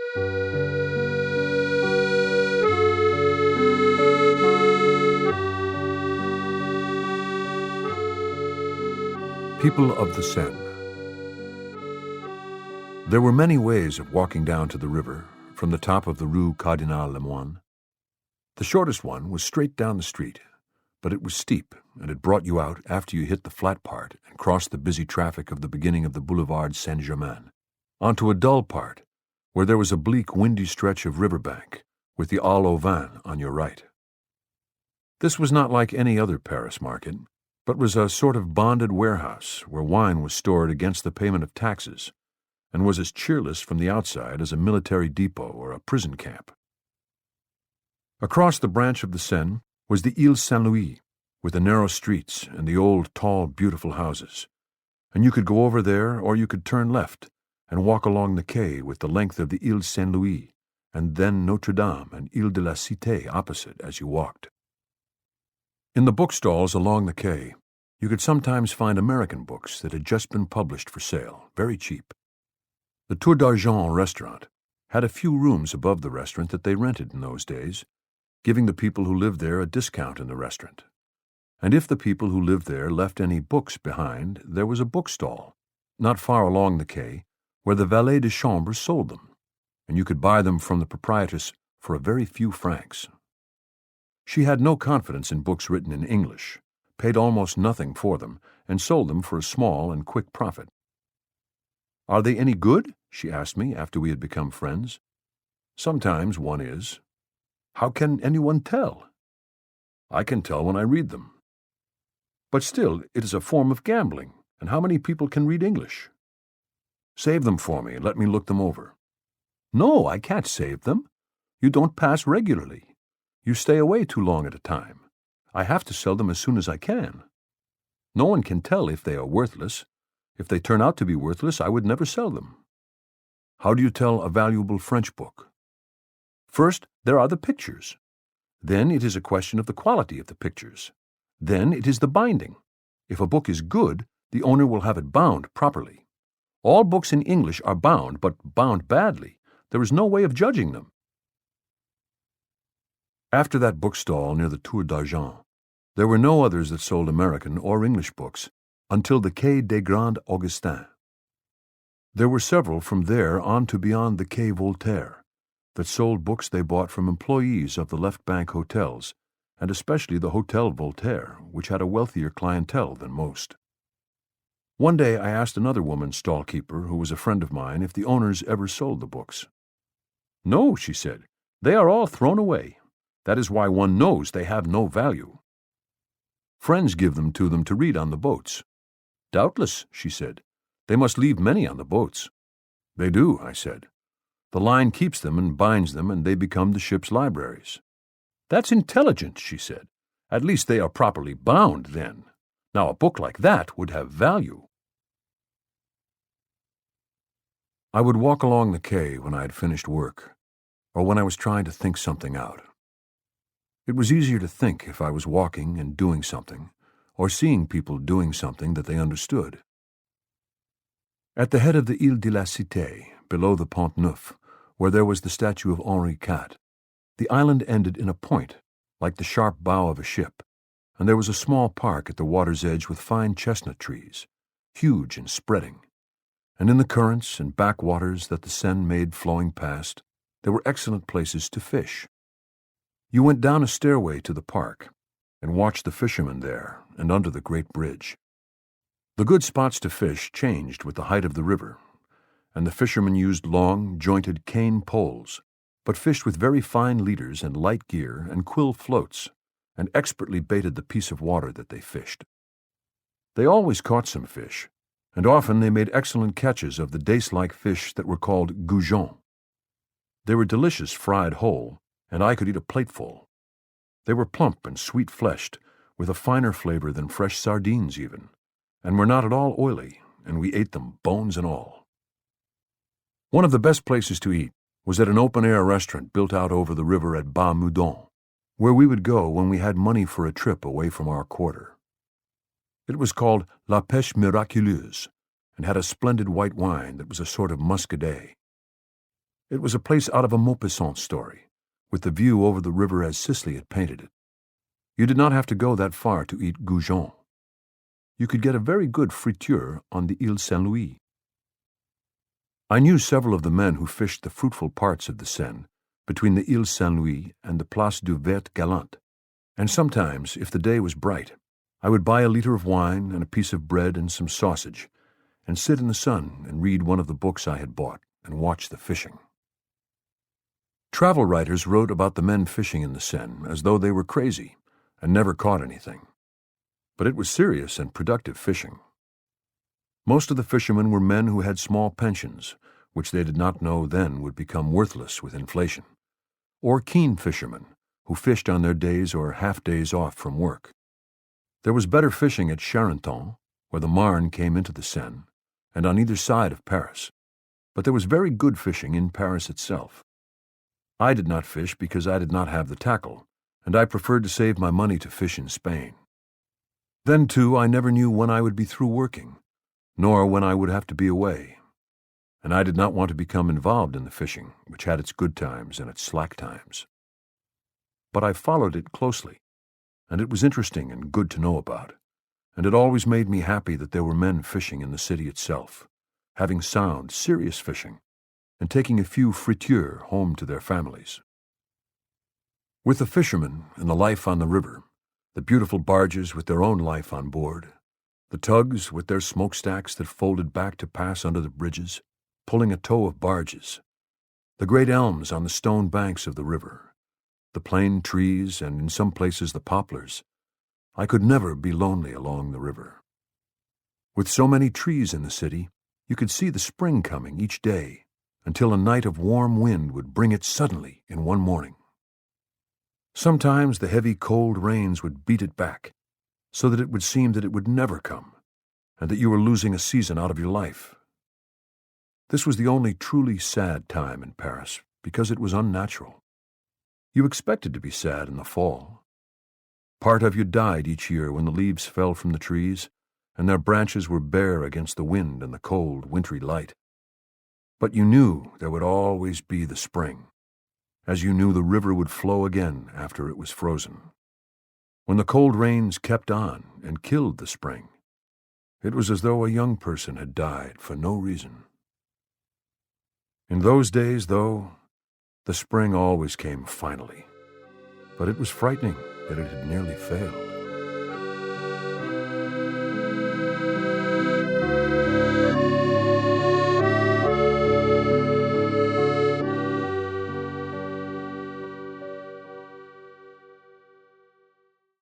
People of the Seine. There were many ways of walking down to the river from the top of the Rue Cardinal Lemoine. The shortest one was straight down the street, but it was steep, and it brought you out after you hit the flat part and crossed the busy traffic of the beginning of the Boulevard Saint-Germain, onto a dull part where there was a bleak, windy stretch of riverbank with the Halle au Vin on your right. This was not like any other Paris market, but was a sort of bonded warehouse where wine was stored against the payment of taxes, and was as cheerless from the outside as a military depot or a prison camp. Across the branch of the Seine was the Ile Saint-Louis, with the narrow streets and the old, tall, beautiful houses, and you could go over there or you could turn left and walk along the quay with the length of the Ile Saint-Louis, and then Notre Dame and Ile de la Cité opposite as you walked. In the bookstalls along the quay, you could sometimes find American books that had just been published for sale, very cheap. The Tour d'Argent restaurant had a few rooms above the restaurant that they rented in those days, giving the people who lived there a discount in the restaurant. And if the people who lived there left any books behind, there was a bookstall, not far along the quay, where the valet de chambre sold them, and you could buy them from the proprietress for a very few francs. She had no confidence in books written in English, paid almost nothing for them, and sold them for a small and quick profit. "Are they any good?" she asked me after we had become friends. "Sometimes one is." "How can anyone tell?" "I can tell when I read them." "But still, it is a form of gambling, and how many people can read English?" "Save them for me and let me look them over." "No, I can't save them. You don't pass regularly. You stay away too long at a time. I have to sell them as soon as I can. No one can tell if they are worthless. If they turn out to be worthless, I would never sell them." "How do you tell a valuable French book?" "First, there are the pictures. Then it is a question of the quality of the pictures. Then it is the binding. If a book is good, the owner will have it bound properly. All books in English are bound, but bound badly. There is no way of judging them." After that bookstall near the Tour d'Argent, there were no others that sold American or English books until the Quai des Grands Augustins. There were several from there on to beyond the Quai Voltaire that sold books they bought from employees of the left bank hotels, and especially the Hotel Voltaire, which had a wealthier clientele than most. One day I asked another woman stall-keeper, who was a friend of mine, if the owners ever sold the books. "No," she said, "they are all thrown away. That is why one knows they have no value. Friends give them to read on the boats." "Doubtless," she said. "They must leave many on the boats." "They do," I said. "The line keeps them and binds them, and they become the ship's libraries." "That's intelligent," she said. "At least they are properly bound, then. Now a book like that would have value." I would walk along the quay when I had finished work, or when I was trying to think something out. It was easier to think if I was walking and doing something, or seeing people doing something that they understood. At the head of the Ile de la Cité, below the Pont Neuf, where there was the statue of Henri IV, the island ended in a point, like the sharp bow of a ship, and there was a small park at the water's edge with fine chestnut trees, huge and spreading, and in the currents and backwaters that the Seine made flowing past, there were excellent places to fish. You went down a stairway to the park and watched the fishermen there and under the great bridge. The good spots to fish changed with the height of the river, and the fishermen used long, jointed cane poles, but fished with very fine leaders and light gear and quill floats, and expertly baited the piece of water that they fished. They always caught some fish, and often they made excellent catches of the dace-like fish that were called goujons. They were delicious fried whole, and I could eat a plateful. They were plump and sweet-fleshed, with a finer flavor than fresh sardines even, and were not at all oily, and we ate them bones and all. One of the best places to eat was at an open-air restaurant built out over the river at Bas-Meudon, where we would go when we had money for a trip away from our quarter. It was called La Pêche Miraculeuse, and had a splendid white wine that was a sort of muscadet. It was a place out of a Maupassant story, with the view over the river as Sisley had painted it. You did not have to go that far to eat goujon. You could get a very good friture on the Ile Saint-Louis. I knew several of the men who fished the fruitful parts of the Seine between the Ile Saint-Louis and the Place du Vert Galant, and sometimes, if the day was bright, I would buy a liter of wine and a piece of bread and some sausage, and sit in the sun and read one of the books I had bought and watch the fishing. Travel writers wrote about the men fishing in the Seine as though they were crazy and never caught anything. But it was serious and productive fishing. Most of the fishermen were men who had small pensions, which they did not know then would become worthless with inflation, or keen fishermen who fished on their days or half-days off from work. There was better fishing at Charenton, where the Marne came into the Seine, and on either side of Paris, but there was very good fishing in Paris itself. I did not fish because I did not have the tackle, and I preferred to save my money to fish in Spain. Then, too, I never knew when I would be through working, nor when I would have to be away, and I did not want to become involved in the fishing, which had its good times and its slack times. But I followed it closely, and it was interesting and good to know about, and it always made me happy that there were men fishing in the city itself, having sound, serious fishing, and taking a few fritures home to their families. With the fishermen and the life on the river, the beautiful barges with their own life on board, the tugs with their smokestacks that folded back to pass under the bridges, pulling a tow of barges, the great elms on the stone banks of the river, the plane trees, and in some places the poplars, I could never be lonely along the river. With so many trees in the city, you could see the spring coming each day, until a night of warm wind would bring it suddenly in one morning. Sometimes the heavy cold rains would beat it back, so that it would seem that it would never come, and that you were losing a season out of your life. This was the only truly sad time in Paris, because it was unnatural. You expected to be sad in the fall. Part of you died each year when the leaves fell from the trees, and their branches were bare against the wind and the cold, wintry light. But you knew there would always be the spring, as you knew the river would flow again after it was frozen. When the cold rains kept on and killed the spring, it was as though a young person had died for no reason. In those days, though, the spring always came finally, but it was frightening that it had nearly failed.